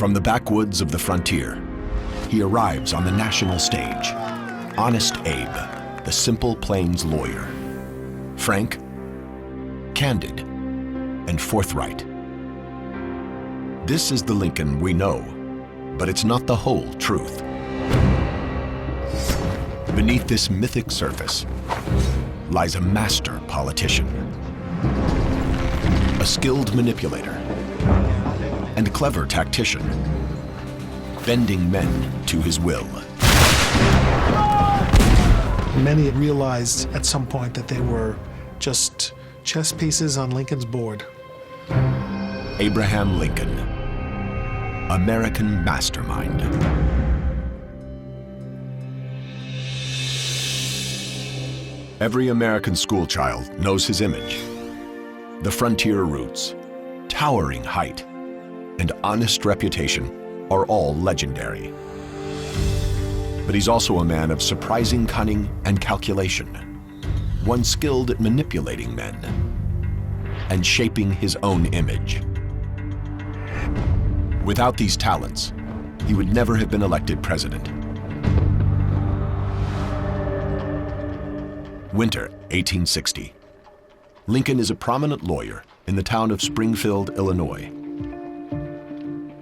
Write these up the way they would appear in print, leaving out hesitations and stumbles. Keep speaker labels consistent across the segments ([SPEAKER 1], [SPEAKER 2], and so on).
[SPEAKER 1] From the backwoods of the frontier, he arrives on the national stage. Honest Abe, the simple plains lawyer. Frank, candid, and forthright. This is the Lincoln we know, but it's not the whole truth. Beneath this mythic surface lies a master politician, a skilled manipulator, and clever tactician, bending men to his will.
[SPEAKER 2] Many realized at some point that they were just chess pieces on Lincoln's board.
[SPEAKER 1] Abraham Lincoln, American mastermind. Every American schoolchild knows his image. The frontier roots, towering height, and honest reputation are all legendary. But he's also a man of surprising cunning and calculation, one skilled at manipulating men and shaping his own image. Without these talents, he would never have been elected president. Winter, 1860. Lincoln is a prominent lawyer in the town of Springfield, Illinois.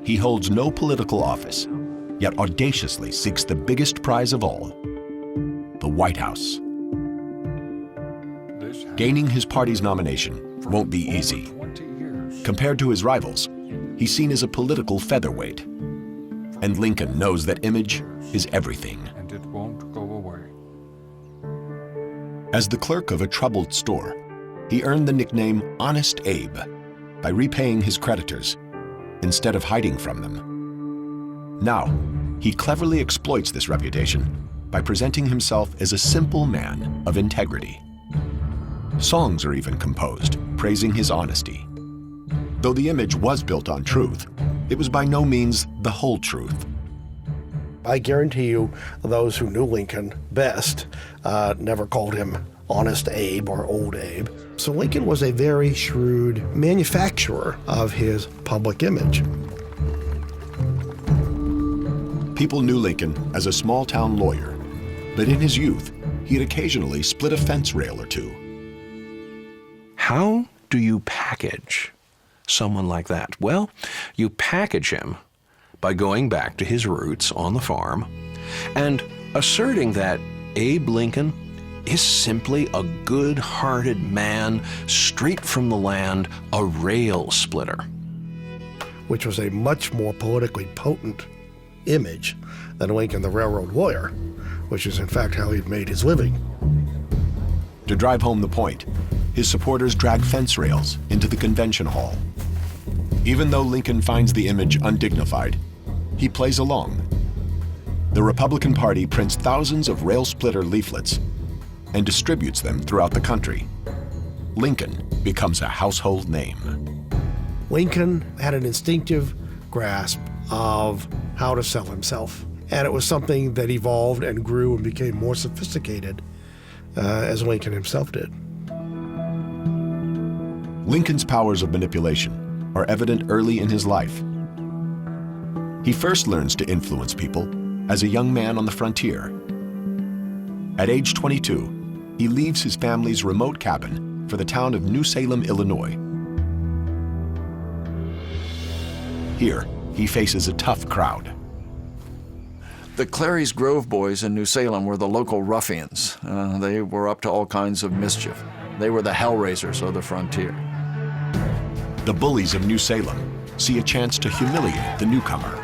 [SPEAKER 1] He holds no political office, yet audaciously seeks the biggest prize of all, the White House. Gaining his party's nomination won't be easy. Compared to his rivals, he's seen as a political featherweight. And Lincoln knows that image is everything.
[SPEAKER 3] And it won't go away.
[SPEAKER 1] As the clerk of a troubled store, he earned the nickname Honest Abe by repaying his creditors instead of hiding from them. Now, he cleverly exploits this reputation by presenting himself as a simple man of integrity. Songs are even composed, praising his honesty. Though the image was built on truth, it was by no means the whole truth.
[SPEAKER 4] I guarantee you, those who knew Lincoln best never called him Honest Abe or Old Abe. So Lincoln was a very shrewd manufacturer of his public image.
[SPEAKER 1] People knew Lincoln as a small-town lawyer, but in his youth, he'd occasionally split a fence rail or two.
[SPEAKER 5] How do you package someone like that? Well, you package him by going back to his roots on the farm and asserting that Abe Lincoln is simply a good-hearted man straight from the land, a rail splitter.
[SPEAKER 4] Which was a much more politically potent image than Lincoln the railroad lawyer, which is in fact how he'd made his living.
[SPEAKER 1] To drive home the point, his supporters drag fence rails into the convention hall. Even though Lincoln finds the image undignified, he plays along. The Republican Party prints thousands of rail splitter leaflets and distributes them throughout the country. Lincoln becomes a household name.
[SPEAKER 4] Lincoln had an instinctive grasp of how to sell himself, and it was something that evolved and grew and became more sophisticated as Lincoln himself did.
[SPEAKER 1] Lincoln's powers of manipulation are evident early in his life. He first learns to influence people as a young man on the frontier. At age 22, he leaves his family's remote cabin for the town of New Salem, Illinois. Here, he faces a tough crowd.
[SPEAKER 3] The Clary's Grove boys in New Salem were the local ruffians. They were up to all kinds of mischief. They were the hellraisers of the frontier.
[SPEAKER 1] The bullies of New Salem see a chance to humiliate the newcomer.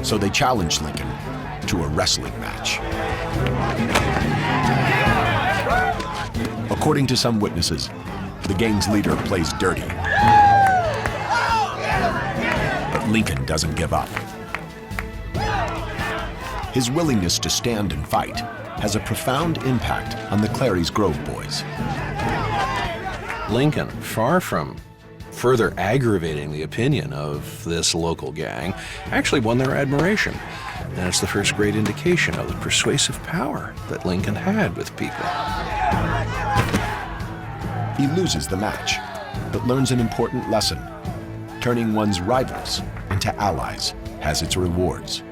[SPEAKER 1] So they challenge Lincoln to a wrestling match. According to some witnesses, the gang's leader plays dirty. But Lincoln doesn't give up. His willingness to stand and fight has a profound impact on the Clary's Grove boys.
[SPEAKER 5] Lincoln, far from further aggravating the opinion of this local gang, actually won their admiration. And it's the first great indication of the persuasive power that Lincoln had with people.
[SPEAKER 1] He loses the match, but learns an important lesson, turning one's rivals into allies has its rewards.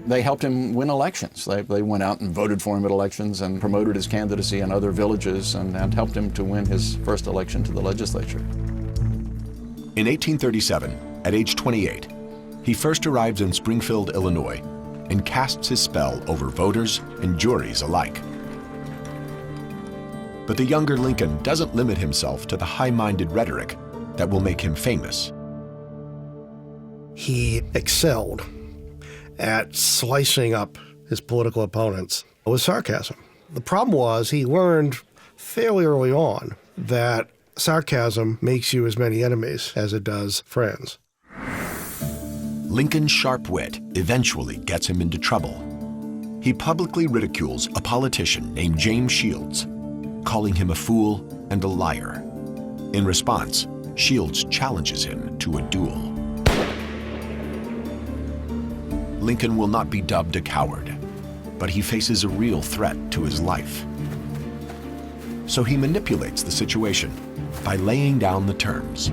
[SPEAKER 3] They helped him win elections. They went out and voted for him at elections and promoted his candidacy in other villages and helped him to win his first election to the legislature.
[SPEAKER 1] In 1837, at age 28, he first arrives in Springfield, Illinois, and casts his spell over voters and juries alike. But the younger Lincoln doesn't limit himself to the high-minded rhetoric that will make him famous.
[SPEAKER 4] He excelled at slicing up his political opponents with sarcasm. The problem was he learned fairly early on that sarcasm makes you as many enemies as it does friends.
[SPEAKER 1] Lincoln's sharp wit eventually gets him into trouble. He publicly ridicules a politician named James Shields, calling him a fool and a liar. In response, Shields challenges him to a duel. Lincoln will not be dubbed a coward, but he faces a real threat to his life. So he manipulates the situation by laying down the terms.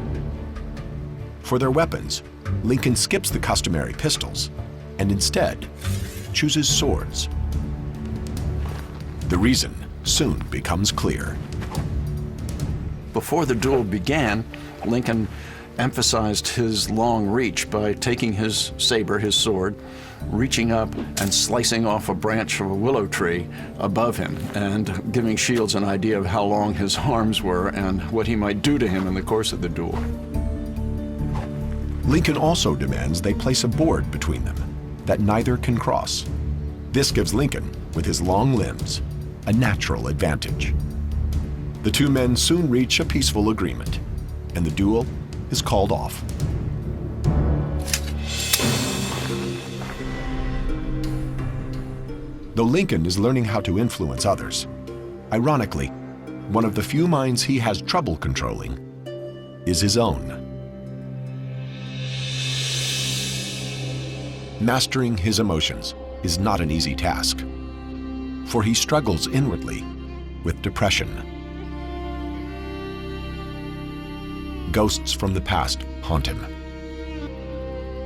[SPEAKER 1] For their weapons, Lincoln skips the customary pistols and instead chooses swords. The reason soon becomes clear.
[SPEAKER 3] Before the duel began, Lincoln emphasized his long reach by taking his saber, his sword, reaching up and slicing off a branch of a willow tree above him and giving Shields an idea of how long his arms were and what he might do to him in the course of the duel.
[SPEAKER 1] Lincoln also demands they place a board between them that neither can cross. This gives Lincoln, with his long limbs, a natural advantage. The two men soon reach a peaceful agreement, and the duel is called off. Though Lincoln is learning how to influence others, ironically, one of the few minds he has trouble controlling is his own. Mastering his emotions is not an easy task, for he struggles inwardly with depression. Ghosts from the past haunt him.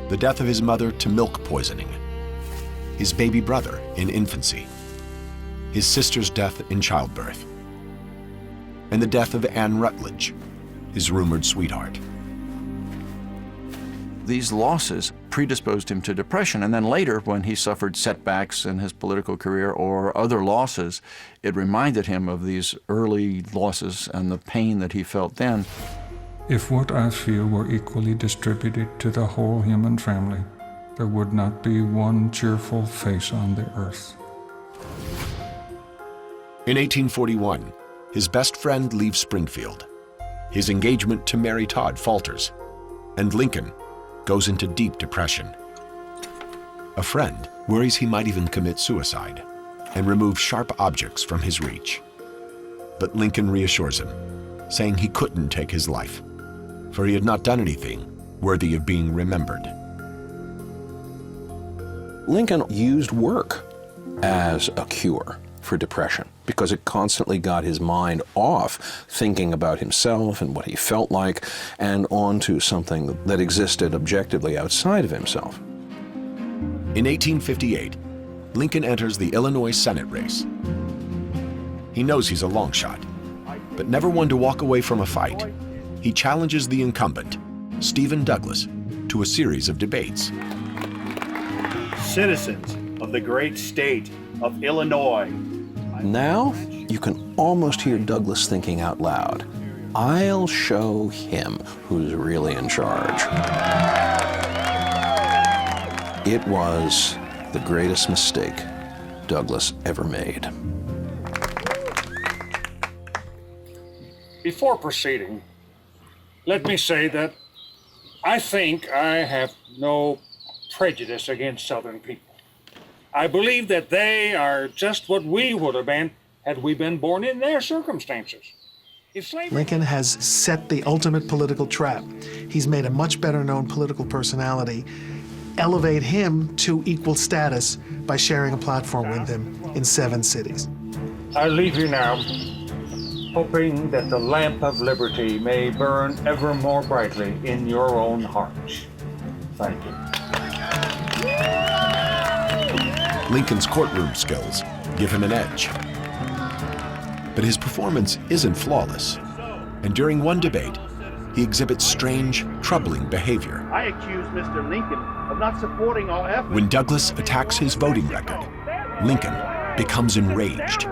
[SPEAKER 1] The death of his mother to milk poisoning, his baby brother in infancy, his sister's death in childbirth, and the death of Anne Rutledge, his rumored sweetheart.
[SPEAKER 3] These losses predisposed him to depression, and then later, when he suffered setbacks in his political career or other losses, it reminded him of these early losses and the pain that he felt then.
[SPEAKER 6] If what I feel were equally distributed to the whole human family, there would not be one cheerful face on the earth.
[SPEAKER 1] In 1841, his best friend leaves Springfield. His engagement to Mary Todd falters, and Lincoln goes into deep depression. A friend worries he might even commit suicide and remove sharp objects from his reach. But Lincoln reassures him, saying he couldn't take his life, for he had not done anything worthy of being remembered.
[SPEAKER 5] Lincoln used work as a cure for depression because it constantly got his mind off thinking about himself and what he felt like and onto something that existed objectively outside of himself.
[SPEAKER 1] In 1858, Lincoln enters the Illinois Senate race. He knows he's a long shot, but never one to walk away from a fight. He challenges the incumbent, Stephen Douglas, to a series of debates.
[SPEAKER 7] Citizens of the great state of Illinois.
[SPEAKER 5] Now, you can almost hear Douglas thinking out loud, I'll show him who's really in charge. It was the greatest mistake Douglas ever made.
[SPEAKER 8] Before proceeding, let me say that I think I have no prejudice against Southern people. I believe that they are just what we would have been had we been born in their circumstances. If slavery...
[SPEAKER 2] Lincoln has set the ultimate political trap. He's made a much better known political personality elevate him to equal status by sharing a platform with him in 7 cities.
[SPEAKER 8] I leave you now hoping that the lamp of liberty may burn ever more brightly in your own hearts. Thank you.
[SPEAKER 1] Lincoln's courtroom skills give him an edge. But his performance isn't flawless, and during one debate, he exhibits strange, troubling behavior.
[SPEAKER 7] I accuse Mr. Lincoln of not supporting our efforts.
[SPEAKER 1] When Douglas attacks his voting record, Lincoln becomes enraged.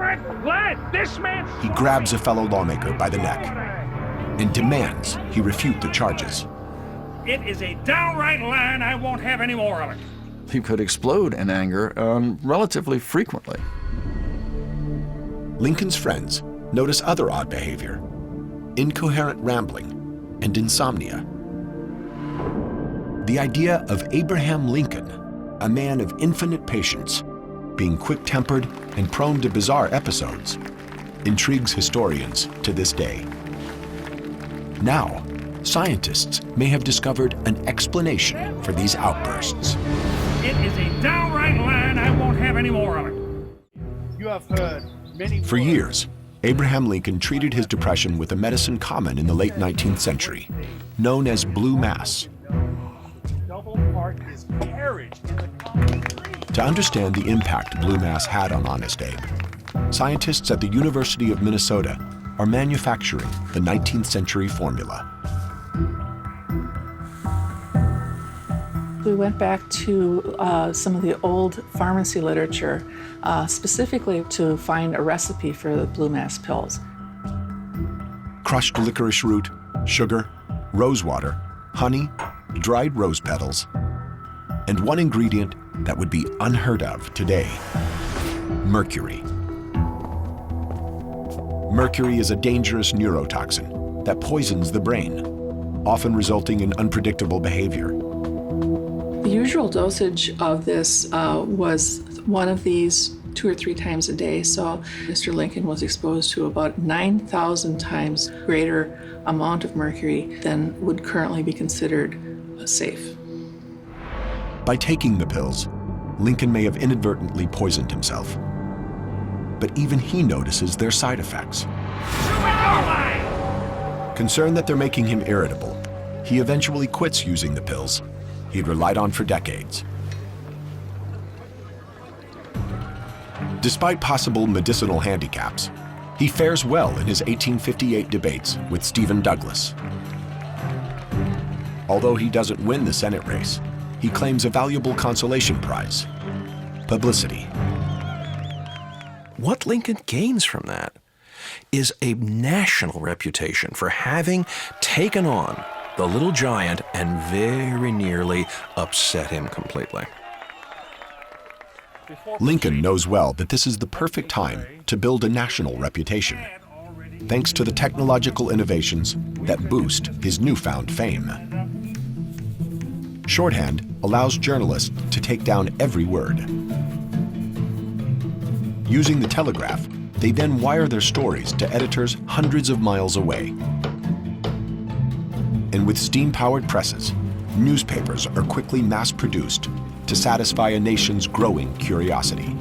[SPEAKER 1] He grabs a fellow lawmaker by the neck and demands he refute the charges.
[SPEAKER 8] It is a downright lie, and I won't have any more of it.
[SPEAKER 3] He could explode in anger relatively frequently.
[SPEAKER 1] Lincoln's friends notice other odd behavior: incoherent rambling and insomnia. The idea of Abraham Lincoln, a man of infinite patience, being quick-tempered and prone to bizarre episodes, intrigues historians to this day. Now, scientists may have discovered an explanation for these outbursts.
[SPEAKER 8] It is a downright lie, and I won't have any more of it.
[SPEAKER 7] You have heard many
[SPEAKER 1] For years, Abraham Lincoln treated his depression with a medicine common in the late 19th century, known as blue mass.
[SPEAKER 7] double part his carriage in the concrete.
[SPEAKER 1] To understand the impact blue mass had on Honest Abe, scientists at the University of Minnesota are manufacturing the 19th century formula.
[SPEAKER 9] We went back to some of the old pharmacy literature, specifically to find a recipe for the blue mass pills.
[SPEAKER 1] Crushed licorice root, sugar, rose water, honey, dried rose petals, and one ingredient that would be unheard of today: mercury. Mercury is a dangerous neurotoxin that poisons the brain, often resulting in unpredictable behavior.
[SPEAKER 9] The usual dosage of this was one of these 2 or 3 times a day. So Mr. Lincoln was exposed to about 9,000 times greater amount of mercury than would currently be considered safe.
[SPEAKER 1] By taking the pills, Lincoln may have inadvertently poisoned himself. But even he notices their side effects. Concerned that they're making him irritable, he eventually quits using the pills he'd relied on for decades. Despite possible medicinal handicaps, he fares well in his 1858 debates with Stephen Douglas. Although he doesn't win the Senate race, he claims a valuable consolation prize: publicity.
[SPEAKER 5] What Lincoln gains from that is a national reputation for having taken on the little giant and very nearly upset him completely.
[SPEAKER 1] Lincoln knows well that this is the perfect time to build a national reputation, thanks to the technological innovations that boost his newfound fame. Shorthand allows journalists to take down every word. Using the telegraph, they then wire their stories to editors hundreds of miles away. And with steam-powered presses, newspapers are quickly mass-produced to satisfy a nation's growing curiosity.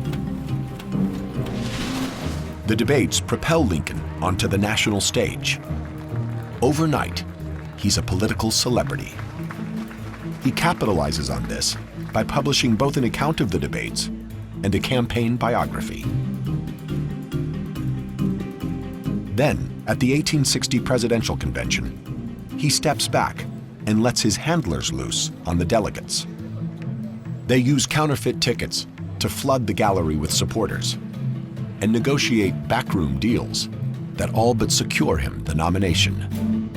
[SPEAKER 1] The debates propel Lincoln onto the national stage. Overnight, he's a political celebrity. He capitalizes on this by publishing both an account of the debates and a campaign biography. Then, at the 1860 presidential convention, he steps back and lets his handlers loose on the delegates. They use counterfeit tickets to flood the gallery with supporters and negotiate backroom deals that all but secure him the nomination.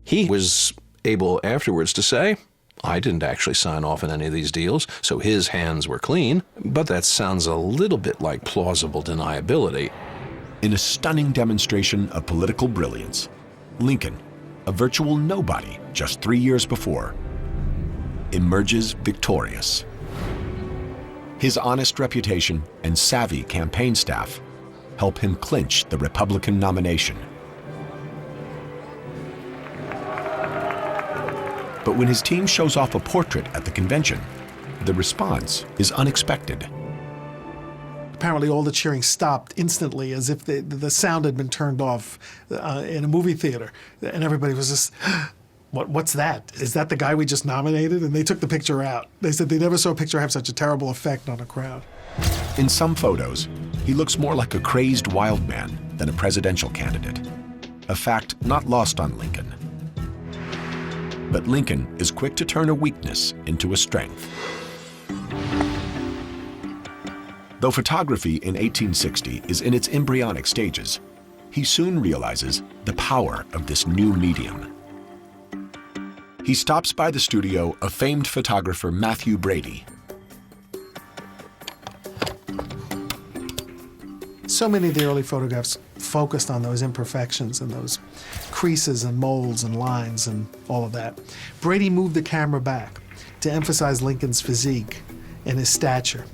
[SPEAKER 5] He was able afterwards to say, I didn't actually sign off on any of these deals, so his hands were clean, but that sounds a little bit like plausible deniability.
[SPEAKER 1] In a stunning demonstration of political brilliance, Lincoln, a virtual nobody just 3 years before, emerges victorious. His honest reputation and savvy campaign staff help him clinch the Republican nomination. But when his team shows off a portrait at the convention, the response is unexpected.
[SPEAKER 2] apparently all the cheering stopped instantly as if the sound had been turned off in a movie theater. And everybody was just, what's that? Is that the guy we just nominated? And they took the picture out. They said they never saw a picture have such a terrible effect on a crowd.
[SPEAKER 1] In some photos, he looks more like a crazed wild man than a presidential candidate, a fact not lost on Lincoln. But Lincoln is quick to turn a weakness into a strength. Though photography in 1860 is in its embryonic stages, he soon realizes the power of this new medium. He stops by the studio of famed photographer Matthew Brady.
[SPEAKER 2] So many of the early photographs focused on those imperfections and those creases and molds and lines and all of that. Brady moved the camera back to emphasize Lincoln's physique and his stature.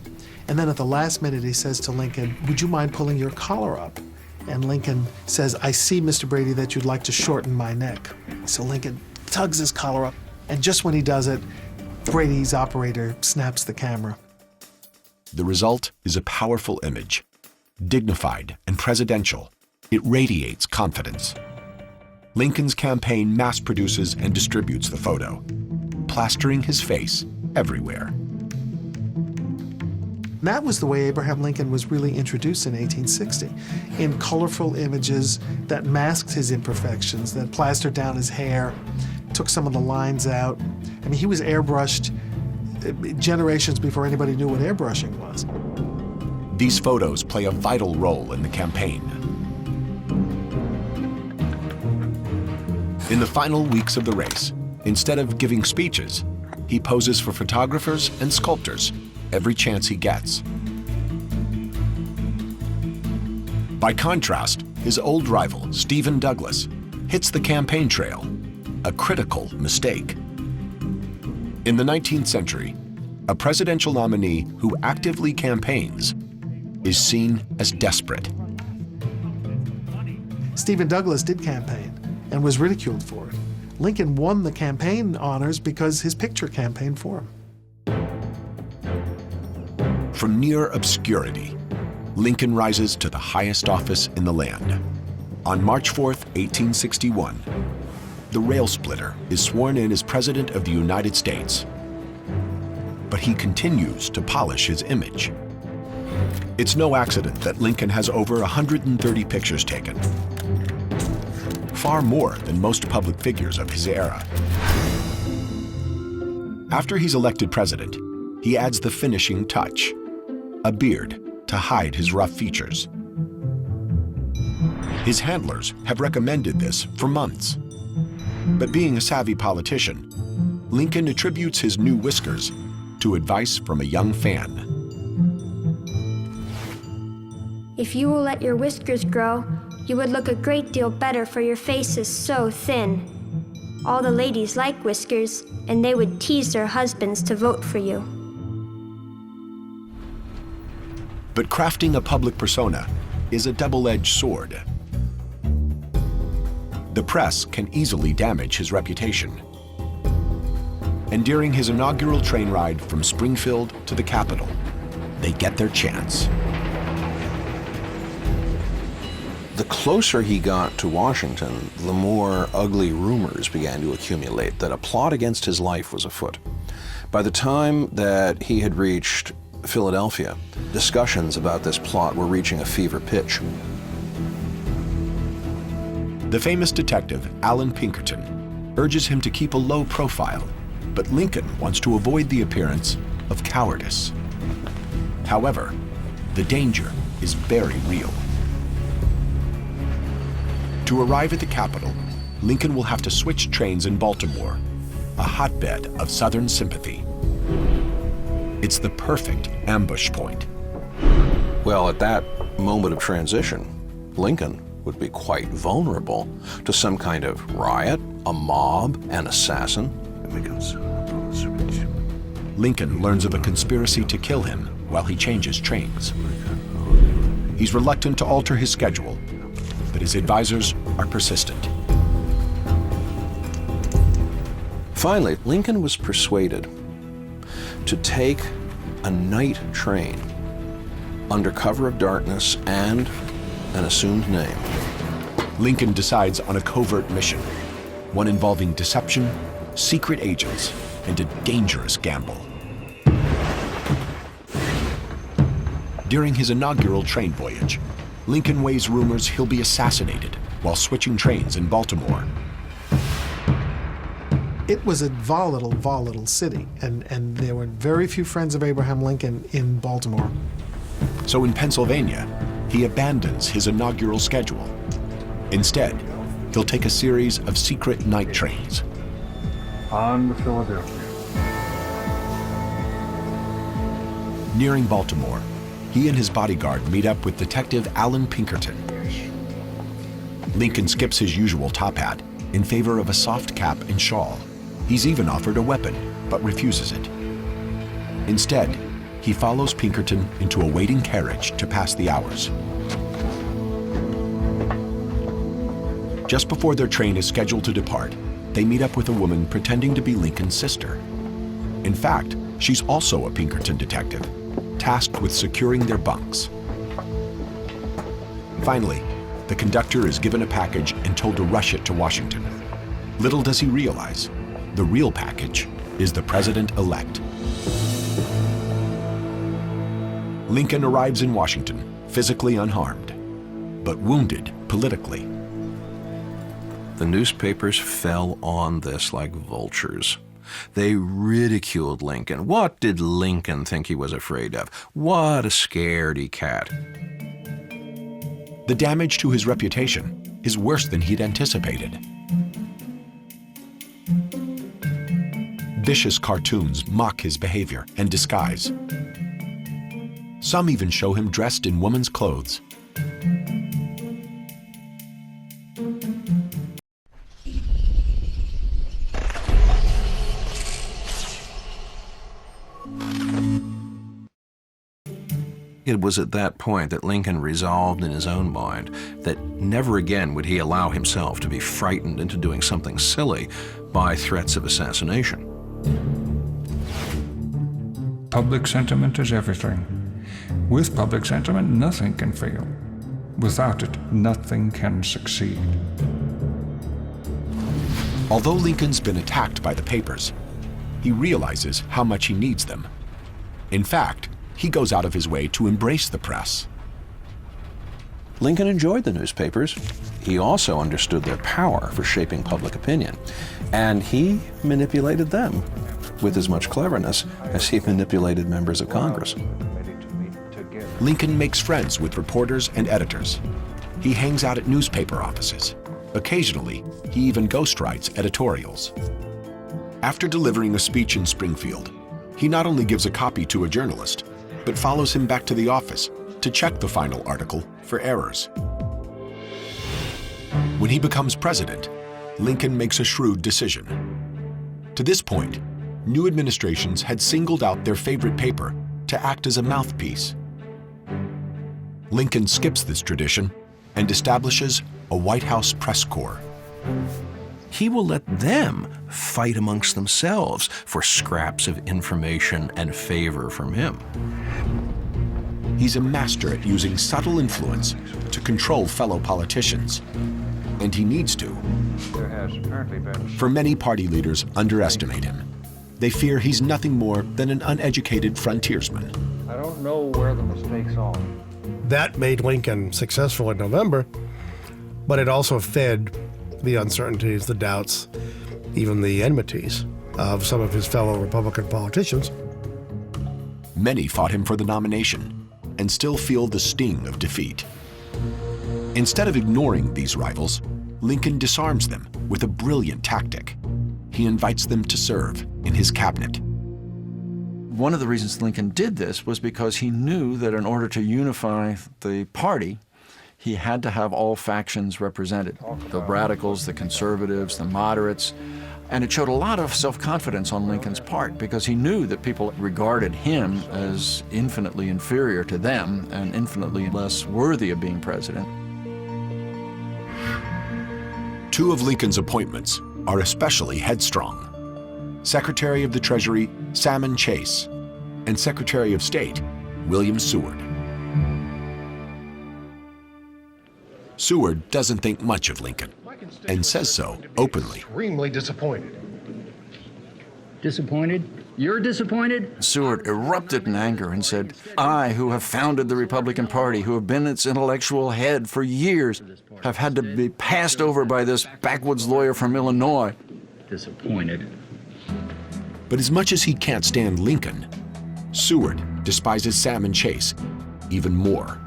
[SPEAKER 2] And then at the last minute, he says to Lincoln, "Would you mind pulling your collar up?" And Lincoln says, "I see, Mr. Brady, that you'd like to shorten my neck." So Lincoln tugs his collar up, and just when he does it, Brady's operator snaps the camera.
[SPEAKER 1] The result is a powerful image. Dignified and presidential, it radiates confidence. Lincoln's campaign mass produces and distributes the photo, plastering his face everywhere.
[SPEAKER 2] That was the way Abraham Lincoln was really introduced in 1860, in colorful images that masked his imperfections, that plastered down his hair, took some of the lines out. I mean, he was airbrushed generations before anybody knew what airbrushing was.
[SPEAKER 1] These photos play a vital role in the campaign. In the final weeks of the race, instead of giving speeches, he poses for photographers and sculptors every chance he gets. By contrast, his old rival, Stephen Douglas, hits the campaign trail, a critical mistake. In the 19th century, a presidential nominee who actively campaigns is seen as desperate.
[SPEAKER 2] Stephen Douglas did campaign and was ridiculed for it. Lincoln won the campaign honors because his picture campaigned for him.
[SPEAKER 1] From near obscurity, Lincoln rises to the highest office in the land. On March 4th, 1861, the rail splitter is sworn in as President of the United States. But he continues to polish his image. It's no accident that Lincoln has over 130 pictures taken, far more than most public figures of his era. After he's elected president, he adds the finishing touch, a beard to hide his rough features. His handlers have recommended this for months. But being a savvy politician, Lincoln attributes his new whiskers to advice from a young fan.
[SPEAKER 10] If you will let your whiskers grow, you would look a great deal better, for your face is so thin. All the ladies like whiskers, and they would tease their husbands to vote for you.
[SPEAKER 1] But crafting a public persona is a double-edged sword. The press can easily damage his reputation. And during his inaugural train ride from Springfield to the Capitol, they get their chance.
[SPEAKER 5] The closer he got to Washington, the more ugly rumors began to accumulate that a plot against his life was afoot. By the time that he had reached Philadelphia, discussions about this plot were reaching a fever pitch.
[SPEAKER 1] The famous detective, Allan Pinkerton, urges him to keep a low profile, but Lincoln wants to avoid the appearance of cowardice. However, the danger is very real. To arrive at the Capitol, Lincoln will have to switch trains in Baltimore, a hotbed of Southern sympathy. It's the perfect ambush point.
[SPEAKER 5] Well, at that moment of transition, Lincoln would be quite vulnerable to some kind of riot, a mob, an assassin.
[SPEAKER 1] Lincoln learns of a conspiracy to kill him while he changes trains. He's reluctant to alter his schedule, but his advisors are persistent.
[SPEAKER 5] Finally, Lincoln was persuaded to take a night train under cover of darkness and an assumed name.
[SPEAKER 1] Lincoln decides on a covert mission, one involving deception, secret agents, and a dangerous gamble. During his inaugural train voyage, Lincoln weighs rumors he'll be assassinated while switching trains in Baltimore.
[SPEAKER 2] It was a volatile city, and there were very few friends of Abraham Lincoln in Baltimore.
[SPEAKER 1] So in Pennsylvania, he abandons his inaugural schedule. Instead, he'll take a series of secret night trains.
[SPEAKER 7] On to Philadelphia.
[SPEAKER 1] Nearing Baltimore, he and his bodyguard meet up with Detective Alan Pinkerton. Lincoln skips his usual top hat in favor of a soft cap and shawl. He's even offered a weapon, but refuses it. Instead, he follows Pinkerton into a waiting carriage to pass the hours. Just before their train is scheduled to depart, they meet up with a woman pretending to be Lincoln's sister. In fact, she's also a Pinkerton detective, tasked with securing their bunks. Finally, the conductor is given a package and told to rush it to Washington. Little does he realize, the real package is the president-elect. Lincoln arrives in Washington, physically unharmed, but wounded politically.
[SPEAKER 5] The newspapers fell on this like vultures. They ridiculed Lincoln. What did Lincoln think he was afraid of? What a scaredy cat.
[SPEAKER 1] The damage to his reputation is worse than he'd anticipated. Vicious cartoons mock his behavior and disguise. Some even show him dressed in woman's clothes.
[SPEAKER 5] It was at that point that Lincoln resolved in his own mind that never again would he allow himself to be frightened into doing something silly by threats of assassination.
[SPEAKER 6] Public sentiment is everything. With public sentiment, nothing can fail. Without it, nothing can succeed.
[SPEAKER 1] Although Lincoln's been attacked by the papers, he realizes how much he needs them. In fact, he goes out of his way to embrace the press.
[SPEAKER 5] Lincoln enjoyed the newspapers. He also understood their power for shaping public opinion, and he manipulated them with as much cleverness as he manipulated members of Congress.
[SPEAKER 1] Lincoln makes friends with reporters and editors. He hangs out at newspaper offices. Occasionally, he even ghostwrites editorials. After delivering a speech in Springfield, he not only gives a copy to a journalist, but follows him back to the office to check the final article for errors. When he becomes president, Lincoln makes a shrewd decision. To this point, new administrations had singled out their favorite paper to act as a mouthpiece. Lincoln skips this tradition and establishes a White House press corps.
[SPEAKER 5] He will let them fight amongst themselves for scraps of information and favor from him.
[SPEAKER 1] He's a master at using subtle influence to control fellow politicians. And he needs to. For many party leaders underestimate him. They fear he's nothing more than an uneducated frontiersman.
[SPEAKER 7] I don't know where the mistakes are.
[SPEAKER 4] That made Lincoln successful in November, but it also fed the uncertainties, the doubts, even the enmities of some of his fellow Republican politicians.
[SPEAKER 1] Many fought him for the nomination and still feel the sting of defeat. Instead of ignoring these rivals, Lincoln disarms them with a brilliant tactic. He invites them to serve in his cabinet.
[SPEAKER 3] One of the reasons Lincoln did this was because he knew that in order to unify the party, he had to have all factions represented, the radicals, the conservatives, the moderates. And it showed a lot of self-confidence on Lincoln's part because he knew that people regarded him as infinitely inferior to them and infinitely less worthy of being president.
[SPEAKER 1] Two of Lincoln's appointments are especially headstrong. Secretary of the Treasury Salmon Chase and Secretary of State William Seward. Seward doesn't think much of Lincoln and says so openly.
[SPEAKER 4] Extremely disappointed.
[SPEAKER 11] Disappointed? You're disappointed?
[SPEAKER 3] Seward erupted in anger and said, I, who have founded the Republican Party, who have been its intellectual head for years, have had to be passed over by this backwoods lawyer from Illinois.
[SPEAKER 11] Disappointed.
[SPEAKER 1] But as much as he can't stand Lincoln, Seward despises Salmon Chase even more.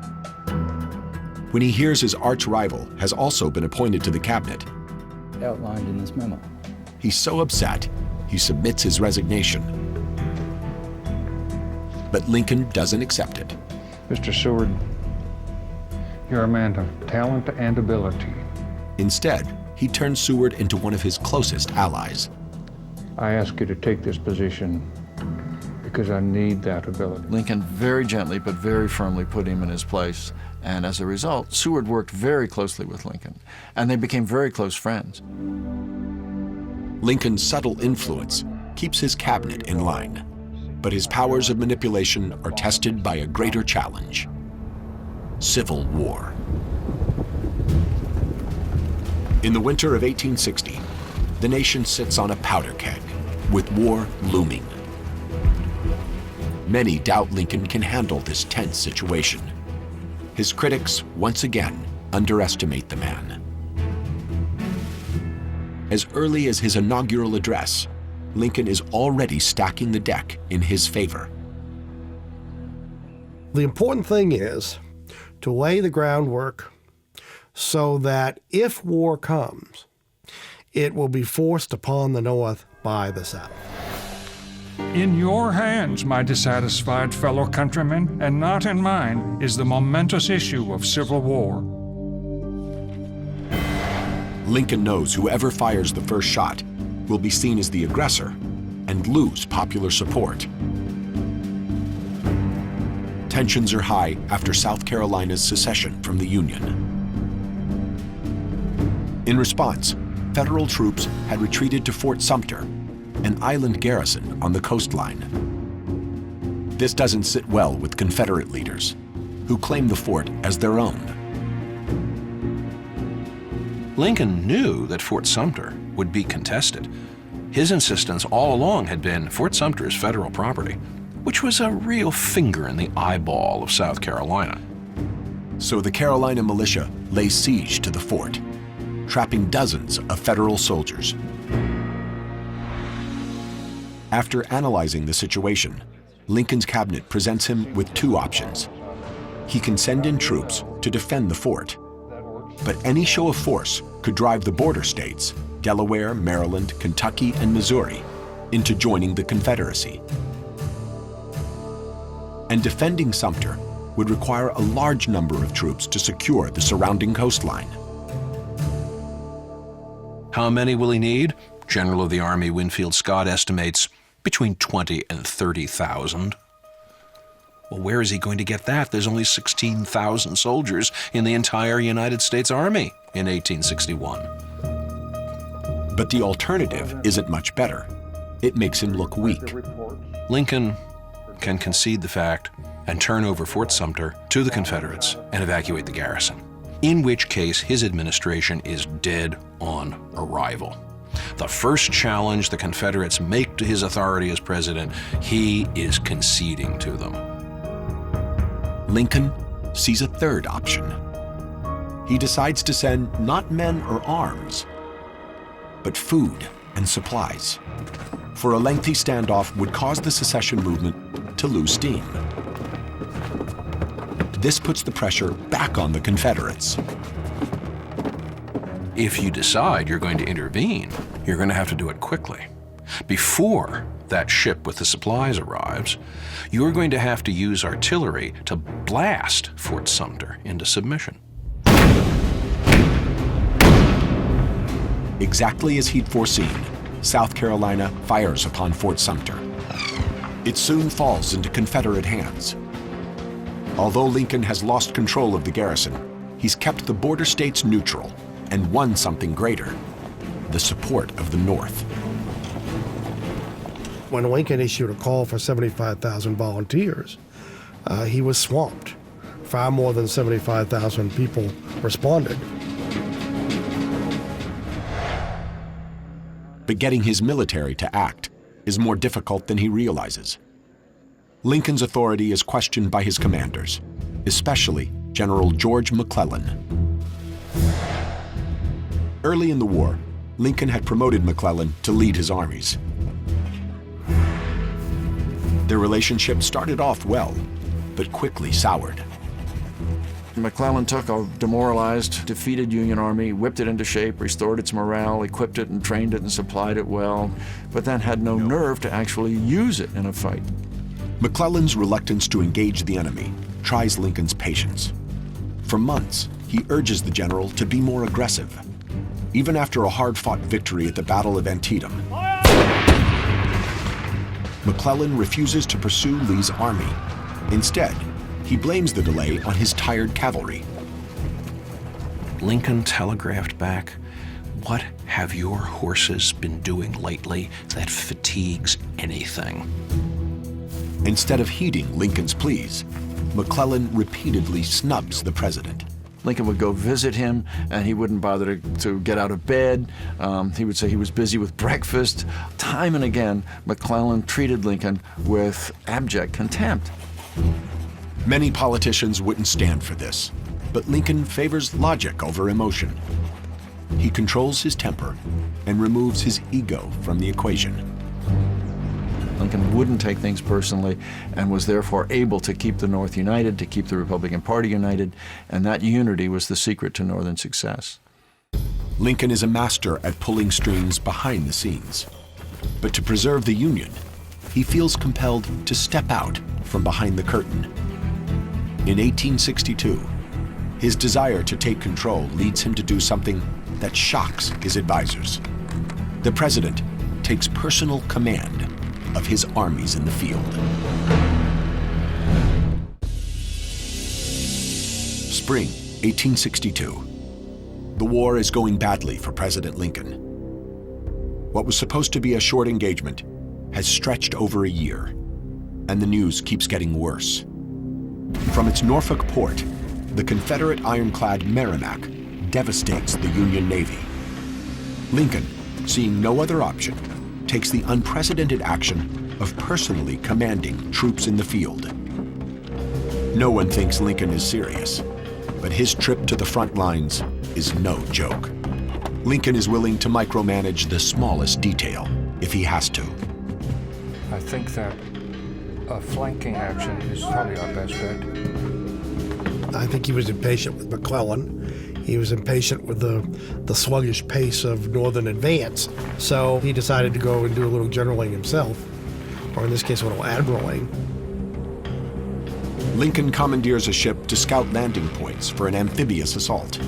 [SPEAKER 1] When he hears his arch rival has also been appointed to the cabinet,
[SPEAKER 11] Outlined in this memo.
[SPEAKER 1] he's so upset he submits his resignation. But Lincoln doesn't accept it.
[SPEAKER 6] Mr. Seward, you're a man of talent and ability.
[SPEAKER 1] Instead, he turns Seward into one of his closest allies.
[SPEAKER 6] I ask you to take this position because I need that ability.
[SPEAKER 3] Lincoln very gently but very firmly put him in his place. And as a result, Seward worked very closely with Lincoln, and they became very close friends.
[SPEAKER 1] Lincoln's subtle influence keeps his cabinet in line, but his powers of manipulation are tested by a greater challenge: civil war. In the winter of 1860, the nation sits on a powder keg, with war looming. Many doubt Lincoln can handle this tense situation. His critics, once again, underestimate the man. As early as his inaugural address, Lincoln is already stacking the deck in his favor.
[SPEAKER 4] The important thing is to lay the groundwork so that if war comes, it will be forced upon the North by the South.
[SPEAKER 6] In your hands, my dissatisfied fellow countrymen, and not in mine, is the momentous issue of civil war.
[SPEAKER 1] Lincoln knows whoever fires the first shot will be seen as the aggressor and lose popular support. Tensions are high after South Carolina's secession from the Union. In response, federal troops had retreated to Fort Sumter, an island garrison on the coastline. This doesn't sit well with Confederate leaders, who claim the fort as their own.
[SPEAKER 5] Lincoln knew that Fort Sumter would be contested. His insistence all along had been Fort Sumter is federal property, which was a real finger in the eyeball of South Carolina.
[SPEAKER 1] So the Carolina militia lay siege to the fort, trapping dozens of federal soldiers. After analyzing the situation, Lincoln's cabinet presents him with two options. He can send in troops to defend the fort, but any show of force could drive the border states, Delaware, Maryland, Kentucky, and Missouri, into joining the Confederacy. And defending Sumter would require a large number of troops to secure the surrounding coastline.
[SPEAKER 5] How many will he need? General of the Army Winfield Scott estimates between 20 and 30,000. Well, where is he going to get that? There's only 16,000 soldiers in the entire United States Army in 1861.
[SPEAKER 1] But the alternative isn't much better. It makes him look weak.
[SPEAKER 5] Lincoln can concede the fact and turn over Fort Sumter to the Confederates and evacuate the garrison, in which case his administration is dead on arrival. The first challenge the Confederates make to his authority as president, he is conceding to them.
[SPEAKER 1] Lincoln sees a third option. He decides to send not men or arms, but food and supplies. For a lengthy standoff would cause the secession movement to lose steam. This puts the pressure back on the Confederates.
[SPEAKER 5] If you decide you're going to intervene, you're going to have to do it quickly. Before that ship with the supplies arrives, you're going to have to use artillery to blast Fort Sumter into submission.
[SPEAKER 1] Exactly as he'd foreseen, South Carolina fires upon Fort Sumter. It soon falls into Confederate hands. Although Lincoln has lost control of the garrison, he's kept the border states neutral and won something greater: the support of the North.
[SPEAKER 4] When Lincoln issued a call for 75,000 volunteers, he was swamped. far more than 75,000 people responded.
[SPEAKER 1] But getting his military to act is more difficult than he realizes. Lincoln's authority is questioned by his commanders, especially General George McClellan. Early in the war, Lincoln had promoted McClellan to lead his armies. Their relationship started off well, but quickly soured.
[SPEAKER 3] McClellan took a demoralized, defeated Union army, whipped it into shape, restored its morale, equipped it and trained it and supplied it well, but then had no nerve to actually use it in a fight.
[SPEAKER 1] McClellan's reluctance to engage the enemy tries Lincoln's patience. For months, he urges the general to be more aggressive. Even after a hard-fought victory at the Battle of Antietam, McClellan refuses to pursue Lee's army. Instead, he blames the delay on his tired cavalry.
[SPEAKER 5] Lincoln telegraphed back, "What have your horses been doing lately that fatigues anything?"
[SPEAKER 1] Instead of heeding Lincoln's pleas, McClellan repeatedly snubs the president.
[SPEAKER 3] Lincoln would go visit him, and he wouldn't bother to get out of bed. He would say he was busy with breakfast. Time and again, McClellan treated Lincoln with abject contempt.
[SPEAKER 1] Many politicians wouldn't stand for this, but Lincoln favors logic over emotion. He controls his temper and removes his ego from the equation.
[SPEAKER 3] Lincoln wouldn't take things personally and was therefore able to keep the North united, to keep the Republican Party united, and that unity was the secret to Northern success.
[SPEAKER 1] Lincoln is a master at pulling strings behind the scenes. But to preserve the Union, he feels compelled to step out from behind the curtain. In 1862, his desire to take control leads him to do something that shocks his advisors. The president takes personal command of his armies in the field. Spring 1862. The war is going badly for President Lincoln. What was supposed to be a short engagement has stretched over a year, and the news keeps getting worse. From its Norfolk port, the Confederate ironclad Merrimack devastates the Union Navy. Lincoln, seeing no other option, takes the unprecedented action of personally commanding troops in the field. No one thinks Lincoln is serious, but his trip to the front lines is no joke. Lincoln is willing to micromanage the smallest detail if he has to.
[SPEAKER 6] I think that a flanking action is probably our best bet.
[SPEAKER 4] I think he was impatient with McClellan. He was impatient with the sluggish pace of Northern advance. So he decided to go and do a little generaling himself, or in this case, a little admiraling.
[SPEAKER 1] Lincoln commandeers a ship to scout landing points for an amphibious assault.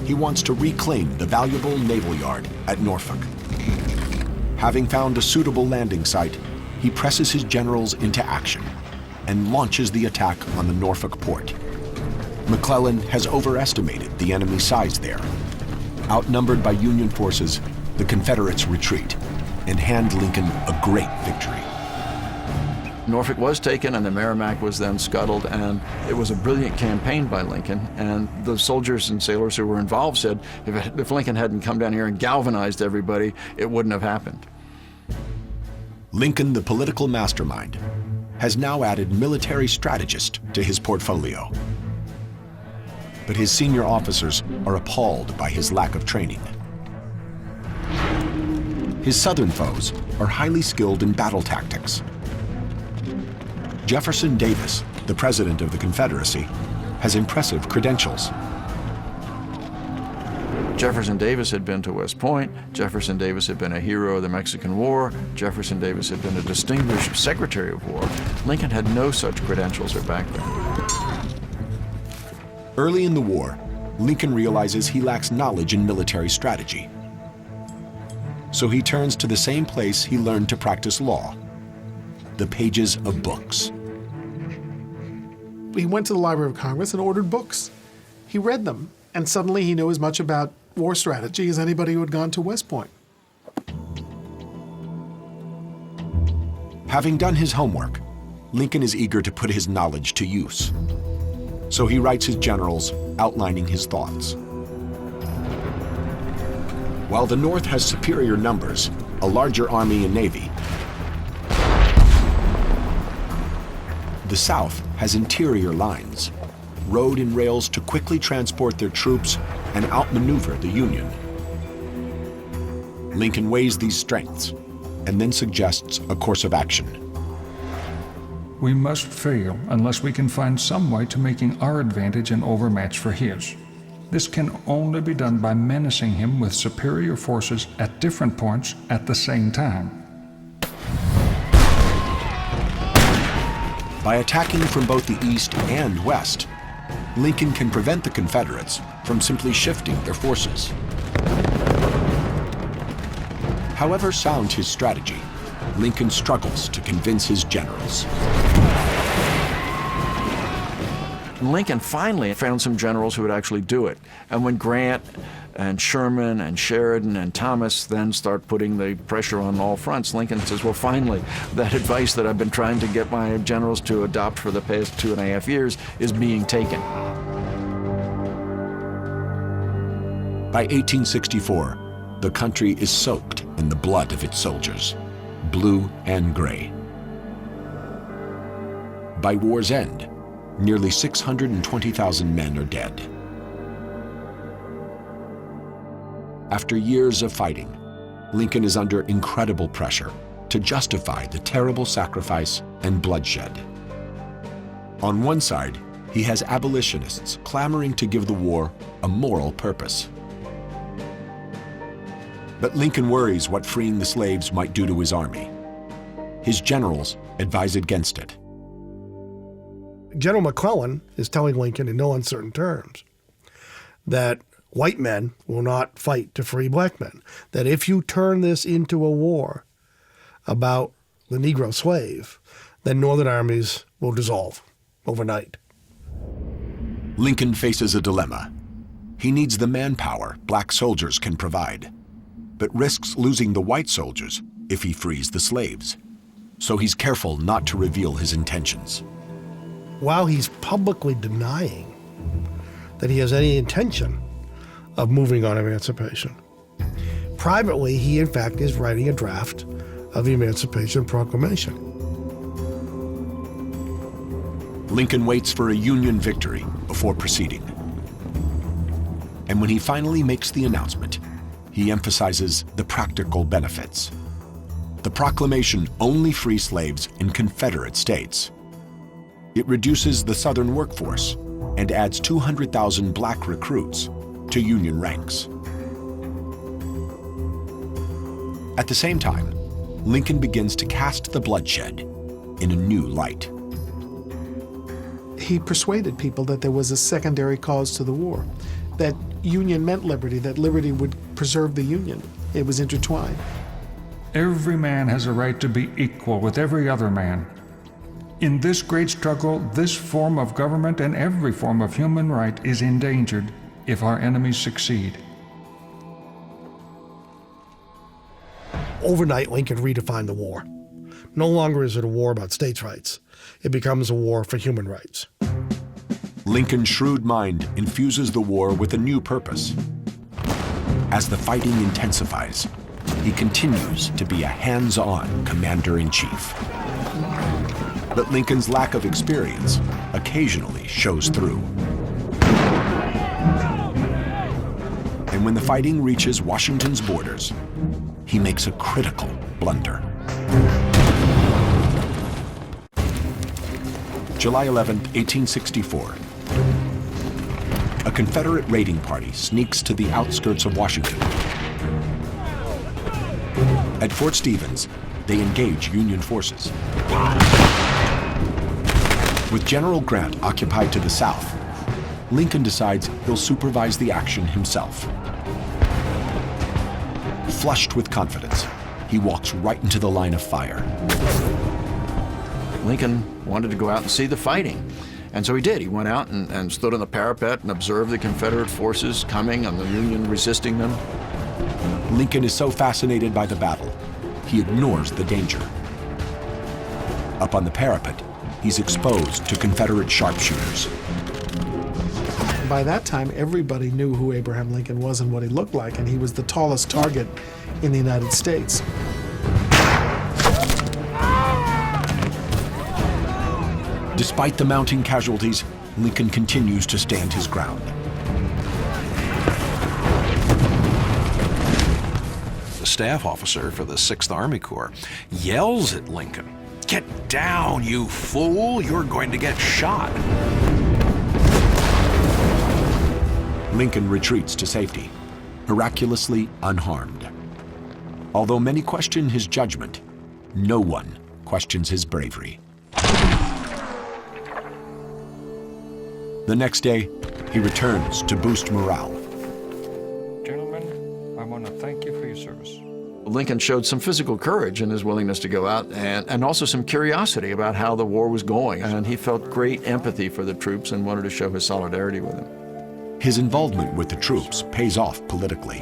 [SPEAKER 1] He wants to reclaim the valuable naval yard at Norfolk. Having found a suitable landing site, he presses his generals into action and launches the attack on the Norfolk port. McClellan has overestimated the enemy's size there. Outnumbered by Union forces, the Confederates retreat and hand Lincoln a great victory.
[SPEAKER 3] Norfolk was taken and the Merrimack was then scuttled, and it was a brilliant campaign by Lincoln. And the soldiers and sailors who were involved said if Lincoln hadn't come down here and galvanized everybody, it wouldn't have happened.
[SPEAKER 1] Lincoln, the political mastermind, has now added military strategist to his portfolio. But his senior officers are appalled by his lack of training. His Southern foes are highly skilled in battle tactics. Jefferson Davis, the president of the Confederacy, has impressive credentials.
[SPEAKER 3] Jefferson Davis had been to West Point. Jefferson Davis had been a hero of the Mexican War. Jefferson Davis had been a distinguished Secretary of War. Lincoln had no such credentials or background.
[SPEAKER 1] Early in the war, Lincoln realizes he lacks knowledge in military strategy. So he turns to the same place he learned to practice law, the pages of books.
[SPEAKER 2] He went to the Library of Congress and ordered books. He read them, and suddenly he knew as much about war strategy as anybody who had gone to West Point.
[SPEAKER 1] Having done his homework, Lincoln is eager to put his knowledge to use. so he writes his generals outlining his thoughts. While the North has superior numbers, a larger army and navy, the South has interior lines, road and rails to quickly transport their troops and outmaneuver the Union. Lincoln weighs these strengths and then suggests a course of action.
[SPEAKER 6] We must fail unless we can find some way to making our advantage an overmatch for his. This can only be done by menacing him with superior forces at different points at the same time.
[SPEAKER 1] By attacking from both the east and west, Lincoln can prevent the Confederates from simply shifting their forces. However sound his strategy, Lincoln struggles to convince his generals.
[SPEAKER 3] Lincoln finally found some generals who would actually do it. And when Grant and Sherman and Sheridan and Thomas then start putting the pressure on all fronts, Lincoln says, well, finally, that advice that I've been trying to get my generals to adopt for the past 2.5 years is being taken.
[SPEAKER 1] By 1864, the country is soaked in the blood of its soldiers, blue and gray. By war's end, nearly 620,000 men are dead. After years of fighting, Lincoln is under incredible pressure to justify the terrible sacrifice and bloodshed. On one side, he has abolitionists clamoring to give the war a moral purpose. But Lincoln worries what freeing the slaves might do to his army. His generals advise against it.
[SPEAKER 4] General McClellan is telling Lincoln in no uncertain terms that white men will not fight to free black men, that if you turn this into a war about the Negro slave, then Northern armies will dissolve overnight.
[SPEAKER 1] Lincoln faces a dilemma. He needs the manpower black soldiers can provide, but risks losing the white soldiers if he frees the slaves. So he's careful not to reveal his intentions.
[SPEAKER 4] While he's publicly denying that he has any intention of moving on emancipation, privately he in fact is writing a draft of the Emancipation Proclamation.
[SPEAKER 1] Lincoln waits for a Union victory before proceeding. And when he finally makes the announcement, he emphasizes the practical benefits. The proclamation only frees slaves in Confederate states. It reduces the Southern workforce and adds 200,000 black recruits to Union ranks. At the same time, Lincoln begins to cast the bloodshed in a new light.
[SPEAKER 2] He persuaded people that there was a secondary cause to the war, that Union meant liberty, that liberty would preserve the Union. It was intertwined.
[SPEAKER 6] Every man has a right to be equal with every other man. In this great struggle, this form of government and every form of human right is endangered if our enemies succeed.
[SPEAKER 4] Overnight, Lincoln redefined the war. No longer is it a war about states' rights. It becomes a war for human rights.
[SPEAKER 1] Lincoln's shrewd mind infuses the war with a new purpose. As the fighting intensifies, he continues to be a hands-on commander-in-chief. But Lincoln's lack of experience occasionally shows through. And when the fighting reaches Washington's borders, he makes a critical blunder. July 11, 1864. A Confederate raiding party sneaks to the outskirts of Washington. At Fort Stevens, they engage Union forces. With General Grant occupied to the south, Lincoln decides he'll supervise the action himself. Flushed with confidence, he walks right into the line of fire.
[SPEAKER 3] Lincoln wanted to go out and see the fighting. And so he did. He went out and stood on the parapet and observed the Confederate forces coming and the Union resisting them.
[SPEAKER 1] Lincoln is so fascinated by the battle, he ignores the danger. Up on the parapet, he's exposed to Confederate sharpshooters.
[SPEAKER 2] By that time, everybody knew who Abraham Lincoln was and what he looked like, and he was the tallest target in the United States.
[SPEAKER 1] Despite the mounting casualties, Lincoln continues to stand his ground.
[SPEAKER 5] The staff officer for the 6th Army Corps yells at Lincoln, "Get down, you fool! You're going to get shot."
[SPEAKER 1] Lincoln retreats to safety, miraculously unharmed. Although many question his judgment, no one questions his bravery. The next day, he returns to boost morale.
[SPEAKER 6] Gentlemen, I want to thank you for your service.
[SPEAKER 3] Lincoln showed some physical courage in his willingness to go out and also some curiosity about how the war was going. And he felt great empathy for the troops and wanted to show his solidarity with them.
[SPEAKER 1] His involvement with the troops pays off politically.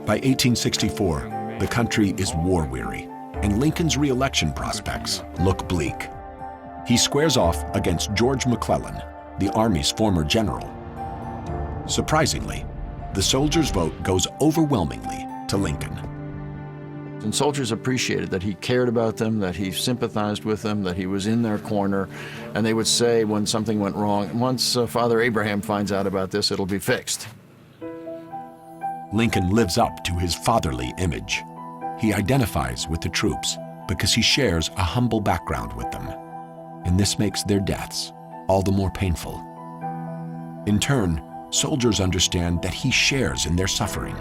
[SPEAKER 1] By 1864, the country is war-weary, and Lincoln's re-election prospects look bleak. He squares off against George McClellan, the Army's former general. Surprisingly, the soldiers' vote goes overwhelmingly to Lincoln.
[SPEAKER 3] And soldiers appreciated that he cared about them, that he sympathized with them, that he was in their corner. And they would say when something went wrong, once Father Abraham finds out about this, it'll be fixed.
[SPEAKER 1] Lincoln lives up to his fatherly image. He identifies with the troops because he shares a humble background with them. And this makes their deaths all the more painful. In turn, soldiers understand that he shares in their suffering.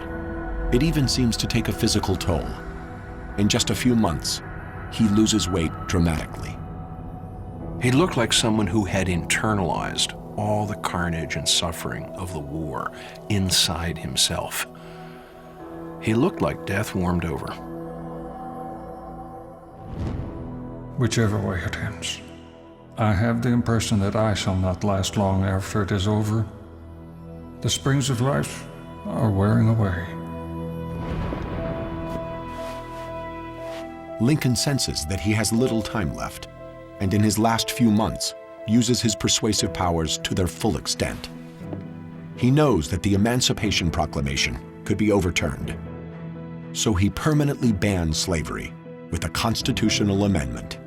[SPEAKER 1] It even seems to take a physical toll. In just a few months, he loses weight dramatically.
[SPEAKER 5] He looked like someone who had internalized all the carnage and suffering of the war inside himself. He looked like death warmed over.
[SPEAKER 6] Whichever way it ends, I have the impression that I shall not last long after it is over. The springs of life are wearing away.
[SPEAKER 1] Lincoln senses that he has little time left, and in his last few months, uses his persuasive powers to their full extent. He knows that the Emancipation Proclamation could be overturned, so he permanently bans slavery with a constitutional amendment.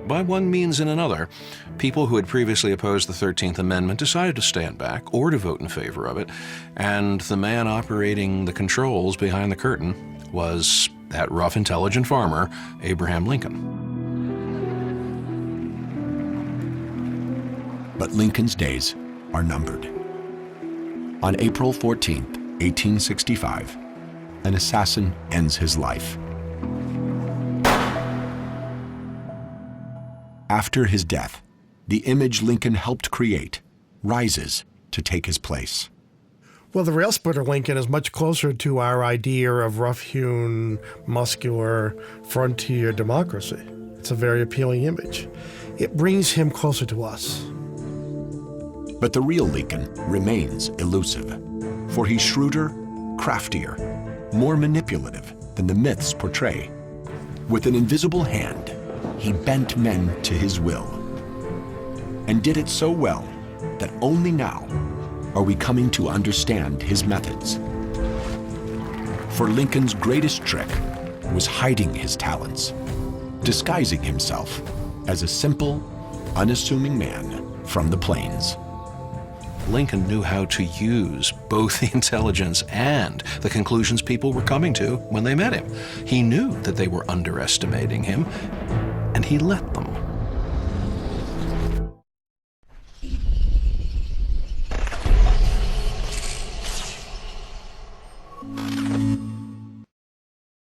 [SPEAKER 5] By one means and another, people who had previously opposed the 13th Amendment decided to stand back or to vote in favor of it, and the man operating the controls behind the curtain was that rough, intelligent farmer, Abraham Lincoln.
[SPEAKER 1] But Lincoln's days are numbered. On April 14, 1865, an assassin ends his life. After his death, the image Lincoln helped create rises to take his place.
[SPEAKER 4] Well, the rail splitter Lincoln is much closer to our idea of rough-hewn, muscular, frontier democracy. It's a very appealing image. It brings him closer to us.
[SPEAKER 1] But the real Lincoln remains elusive, for he's shrewder, craftier, more manipulative than the myths portray. With an invisible hand, he bent men to his will, and did it so well that only now are we coming to understand his methods. For Lincoln's greatest trick was hiding his talents, disguising himself as a simple, unassuming man from the plains.
[SPEAKER 5] Lincoln knew how to use both the intelligence and the conclusions people were coming to when they met him. He knew that they were underestimating him, and he let them.